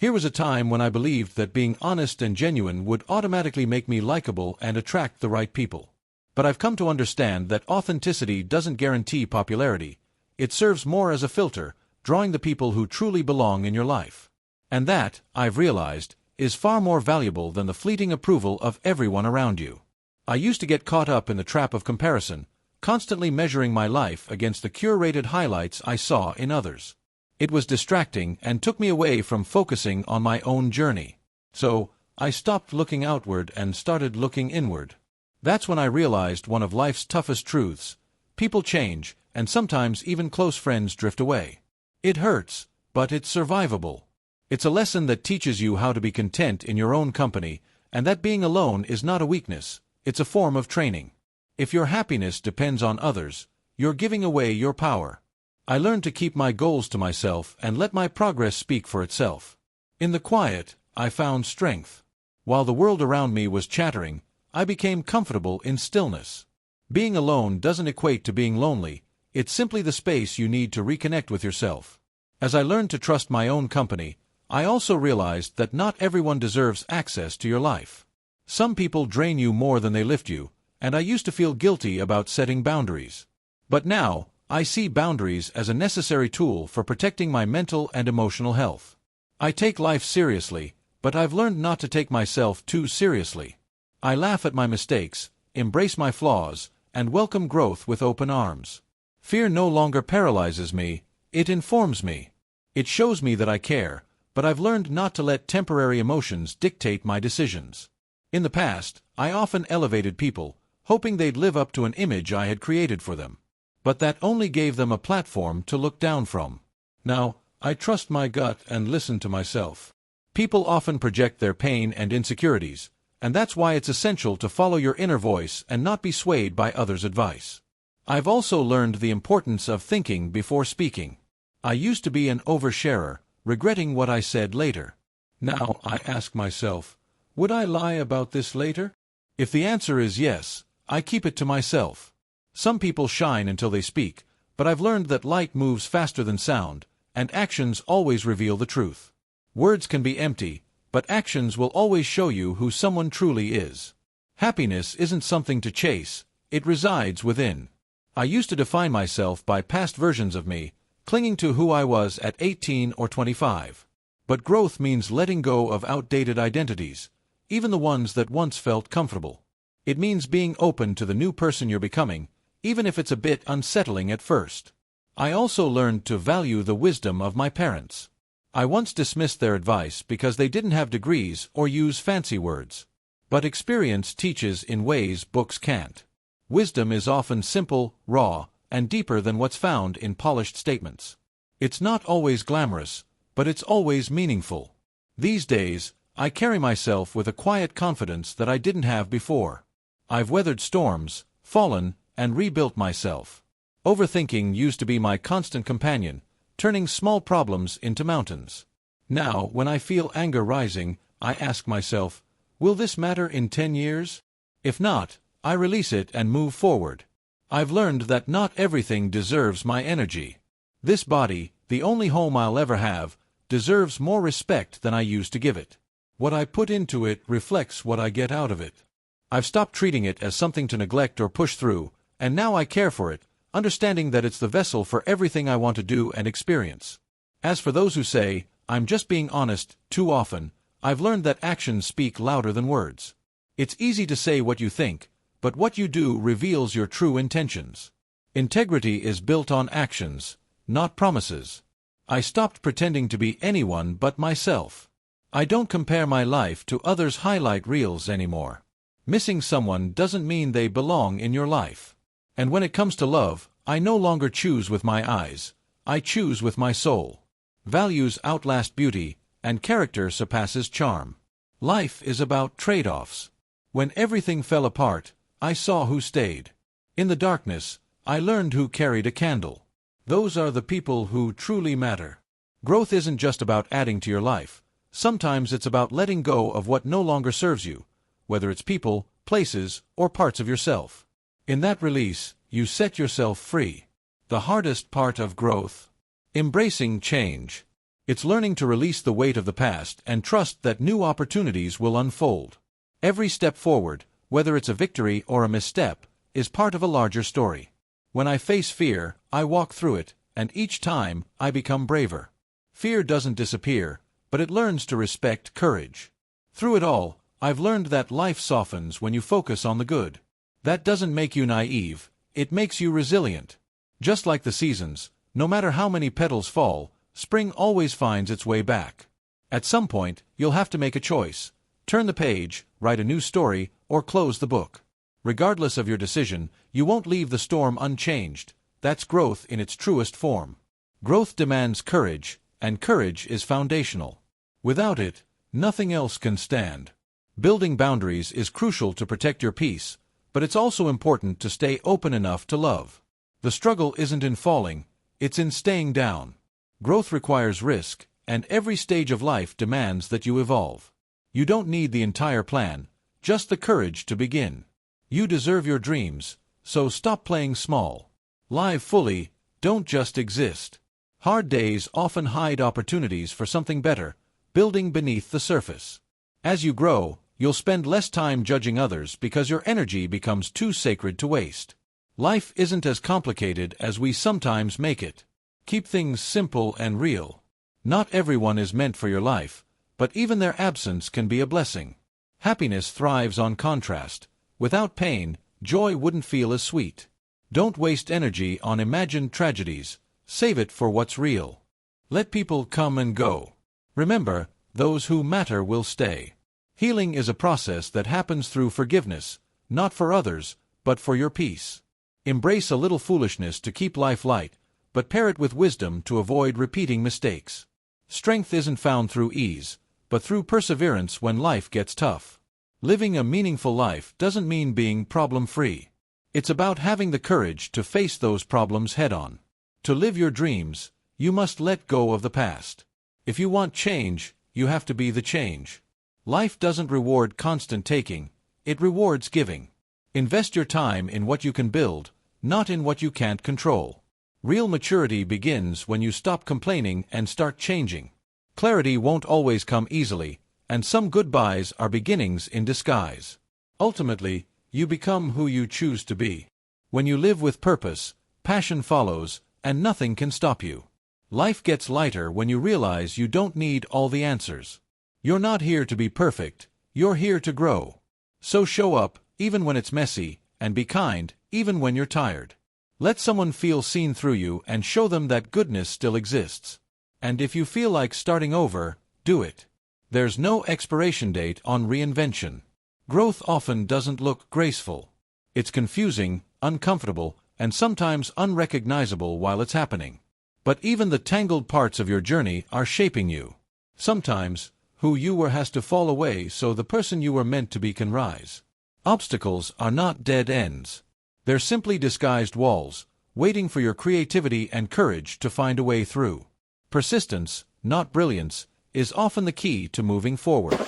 Here was a time when I believed that being honest and genuine would automatically make me likable and attract the right people. But I've come to understand that authenticity doesn't guarantee popularity. It serves more as a filter, drawing the people who truly belong in your life. And that, I've realized, is far more valuable than the fleeting approval of everyone around you. I used to get caught up in the trap of comparison, constantly measuring my life against the curated highlights I saw in others. It was distracting and took me away from focusing on my own journey. So, I stopped looking outward and started looking inward. That's when I realized one of life's toughest truths. People change, and sometimes even close friends drift away. It hurts, but it's survivable. It's a lesson that teaches you how to be content in your own company, and that being alone is not a weakness, it's a form of training. If your happiness depends on others, you're giving away your power. I learned to keep my goals to myself and let my progress speak for itself. In the quiet, I found strength. While the world around me was chattering, I became comfortable in stillness. Being alone doesn't equate to being lonely, it's simply the space you need to reconnect with yourself. As I learned to trust my own company, I also realized that not everyone deserves access to your life. Some people drain you more than they lift you, and I used to feel guilty about setting boundaries. But now, I see boundaries as a necessary tool for protecting my mental and emotional health. I take life seriously, but I've learned not to take myself too seriously. I laugh at my mistakes, embrace my flaws, and welcome growth with open arms. Fear no longer paralyzes me, it informs me. It shows me that I care, but I've learned not to let temporary emotions dictate my decisions. In the past, I often elevated people, hoping they'd live up to an image I had created for them. But that only gave them a platform to look down from. Now, I trust my gut and listen to myself. People often project their pain and insecurities, and that's why it's essential to follow your inner voice and not be swayed by others' advice. I've also learned the importance of thinking before speaking. I used to be an oversharer, regretting what I said later. Now I ask myself, would I lie about this later? If the answer is yes, I keep it to myself. Some people shine until they speak, but I've learned that light moves faster than sound, and actions always reveal the truth. Words can be empty, but actions will always show you who someone truly is. Happiness isn't something to chase, it resides within. I used to define myself by past versions of me, clinging to who I was at 18 or 25. But growth means letting go of outdated identities, even the ones that once felt comfortable. It means being open to the new person you're becoming, even if it's a bit unsettling at first. I also learned to value the wisdom of my parents. I once dismissed their advice because they didn't have degrees or use fancy words. But experience teaches in ways books can't. Wisdom is often simple, raw, and deeper than what's found in polished statements. It's not always glamorous, but it's always meaningful. These days, I carry myself with a quiet confidence that I didn't have before. I've weathered storms, fallen, and rebuilt myself. Overthinking used to be my constant companion, turning small problems into mountains. Now, when I feel anger rising, I ask myself, will this matter in 10 years? If not, I release it and move forward. I've learned that not everything deserves my energy. This body, the only home I'll ever have, deserves more respect than I used to give it. What I put into it reflects what I get out of it. I've stopped treating it as something to neglect or push through, and now I care for it, understanding that it's the vessel for everything I want to do and experience. As for those who say, I'm just being honest, too often, I've learned that actions speak louder than words. It's easy to say what you think, but what you do reveals your true intentions. Integrity is built on actions, not promises. I stopped pretending to be anyone but myself. I don't compare my life to others' highlight reels anymore. Missing someone doesn't mean they belong in your life. And when it comes to love, I no longer choose with my eyes, I choose with my soul. Values outlast beauty, and character surpasses charm. Life is about trade-offs. When everything fell apart, I saw who stayed. In the darkness, I learned who carried a candle. Those are the people who truly matter. Growth isn't just about adding to your life. Sometimes it's about letting go of what no longer serves you, whether it's people, places, or parts of yourself. In that release, you set yourself free. The hardest part of growth. Embracing change. It's learning to release the weight of the past and trust that new opportunities will unfold. Every step forward, whether it's a victory or a misstep, is part of a larger story. When I face fear, I walk through it, and each time, I become braver. Fear doesn't disappear, but it learns to respect courage. Through it all, I've learned that life softens when you focus on the good. That doesn't make you naive, it makes you resilient. Just like the seasons, no matter how many petals fall, spring always finds its way back. At some point, you'll have to make a choice. Turn the page, write a new story, or close the book. Regardless of your decision, you won't leave the storm unchanged. That's growth in its truest form. Growth demands courage, and courage is foundational. Without it, nothing else can stand. Building boundaries is crucial to protect your peace, but it's also important to stay open enough to love. The struggle isn't in falling, it's in staying down. Growth requires risk, and every stage of life demands that you evolve. You don't need the entire plan, just the courage to begin. You deserve your dreams, so stop playing small. Live fully, don't just exist. Hard days often hide opportunities for something better, building beneath the surface. As you grow, you'll spend less time judging others because your energy becomes too sacred to waste. Life isn't as complicated as we sometimes make it. Keep things simple and real. Not everyone is meant for your life, but even their absence can be a blessing. Happiness thrives on contrast. Without pain, joy wouldn't feel as sweet. Don't waste energy on imagined tragedies. Save it for what's real. Let people come and go. Remember, those who matter will stay. Healing is a process that happens through forgiveness, not for others, but for your peace. Embrace a little foolishness to keep life light, but pair it with wisdom to avoid repeating mistakes. Strength isn't found through ease, but through perseverance when life gets tough. Living a meaningful life doesn't mean being problem-free. It's about having the courage to face those problems head-on. To live your dreams, you must let go of the past. If you want change, you have to be the change. Life doesn't reward constant taking, it rewards giving. Invest your time in what you can build, not in what you can't control. Real maturity begins when you stop complaining and start changing. Clarity won't always come easily, and some goodbyes are beginnings in disguise. Ultimately, you become who you choose to be. When you live with purpose, passion follows, and nothing can stop you. Life gets lighter when you realize you don't need all the answers. You're not here to be perfect, you're here to grow. So show up, even when it's messy, and be kind, even when you're tired. Let someone feel seen through you and show them that goodness still exists. And if you feel like starting over, do it. There's no expiration date on reinvention. Growth often doesn't look graceful. It's confusing, uncomfortable, and sometimes unrecognizable while it's happening. But even the tangled parts of your journey are shaping you. Sometimes, who you were has to fall away so the person you were meant to be can rise. Obstacles are not dead ends. They're simply disguised walls, waiting for your creativity and courage to find a way through. Persistence, not brilliance, is often the key to moving forward.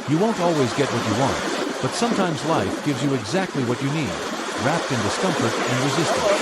You won't always get what you want, but sometimes life gives you exactly what you need, wrapped in discomfort and resistance.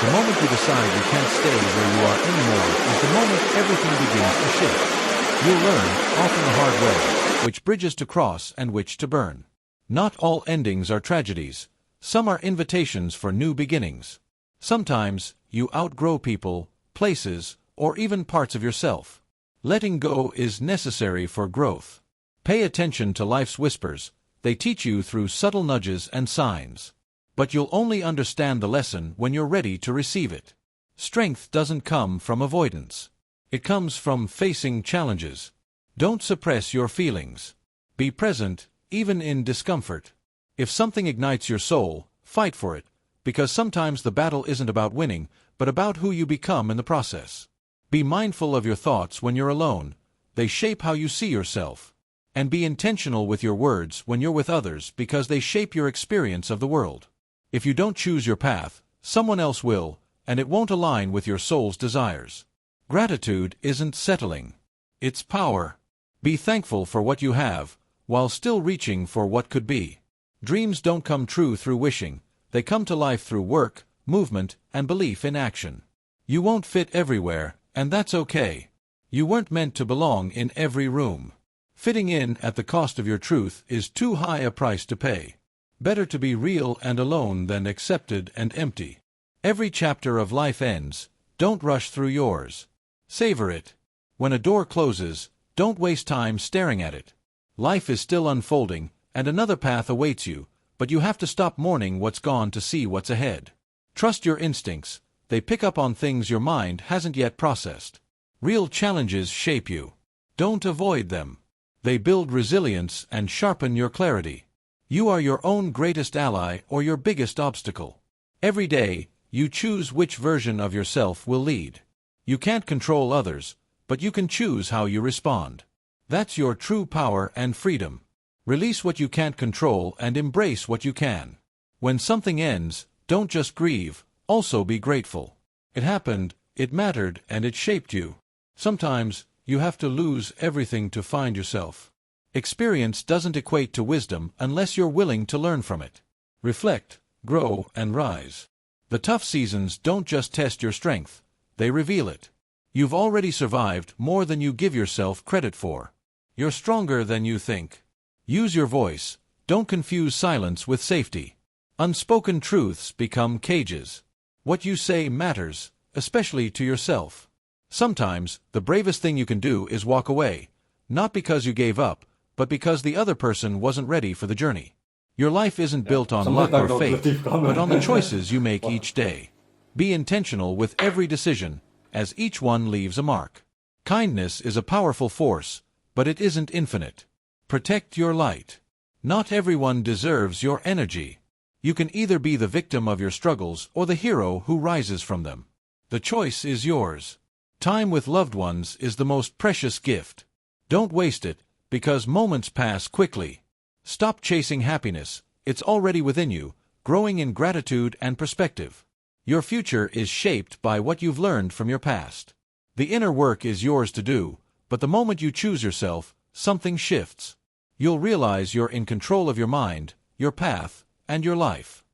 The moment you decide you can't stay where you are anymore is the moment everything begins to shift. You'll learn, often the hard way, which bridges to cross and which to burn. Not all endings are tragedies. Some are invitations for new beginnings. Sometimes, you outgrow people, places, or even parts of yourself. Letting go is necessary for growth. Pay attention to life's whispers. They teach you through subtle nudges and signs. But you'll only understand the lesson when you're ready to receive it. Strength doesn't come from avoidance. It comes from facing challenges. Don't suppress your feelings. Be present, even in discomfort. If something ignites your soul, fight for it, because sometimes the battle isn't about winning, but about who you become in the process. Be mindful of your thoughts when you're alone. They shape how you see yourself. And be intentional with your words when you're with others because they shape your experience of the world. If you don't choose your path, someone else will, and it won't align with your soul's desires. Gratitude isn't settling. It's power. Be thankful for what you have, while still reaching for what could be. Dreams don't come true through wishing. They come to life through work, movement, and belief in action. You won't fit everywhere, and that's okay. You weren't meant to belong in every room. Fitting in at the cost of your truth is too high a price to pay. Better to be real and alone than accepted and empty. Every chapter of life ends. Don't rush through yours. Savor it. When a door closes, don't waste time staring at it. Life is still unfolding, and another path awaits you, but you have to stop mourning what's gone to see what's ahead. Trust your instincts. They pick up on things your mind hasn't yet processed. Real challenges shape you. Don't avoid them. They build resilience and sharpen your clarity. You are your own greatest ally or your biggest obstacle. Every day, you choose which version of yourself will lead. You can't control others, but you can choose how you respond. That's your true power and freedom. Release what you can't control and embrace what you can. When something ends, don't just grieve, also be grateful. It happened, it mattered, and it shaped you. Sometimes, you have to lose everything to find yourself. Experience doesn't equate to wisdom unless you're willing to learn from it. Reflect, grow, and rise. The tough seasons don't just test your strength, they reveal it. You've already survived more than you give yourself credit for. You're stronger than you think. Use your voice. Don't confuse silence with safety. Unspoken truths become cages. What you say matters, especially to yourself. Sometimes, the bravest thing you can do is walk away, not because you gave up, but because the other person wasn't ready for the journey. Your life isn't built on luck or fate, but on the choices you make each day. Be intentional with every decision, as each one leaves a mark. Kindness is a powerful force, but it isn't infinite. Protect your light. Not everyone deserves your energy. You can either be the victim of your struggles or the hero who rises from them. The choice is yours. Time with loved ones is the most precious gift. Don't waste it, because moments pass quickly. Stop chasing happiness, it's already within you, growing in gratitude and perspective. Your future is shaped by what you've learned from your past. The inner work is yours to do, but the moment you choose yourself, something shifts. You'll realize you're in control of your mind, your path, and your life.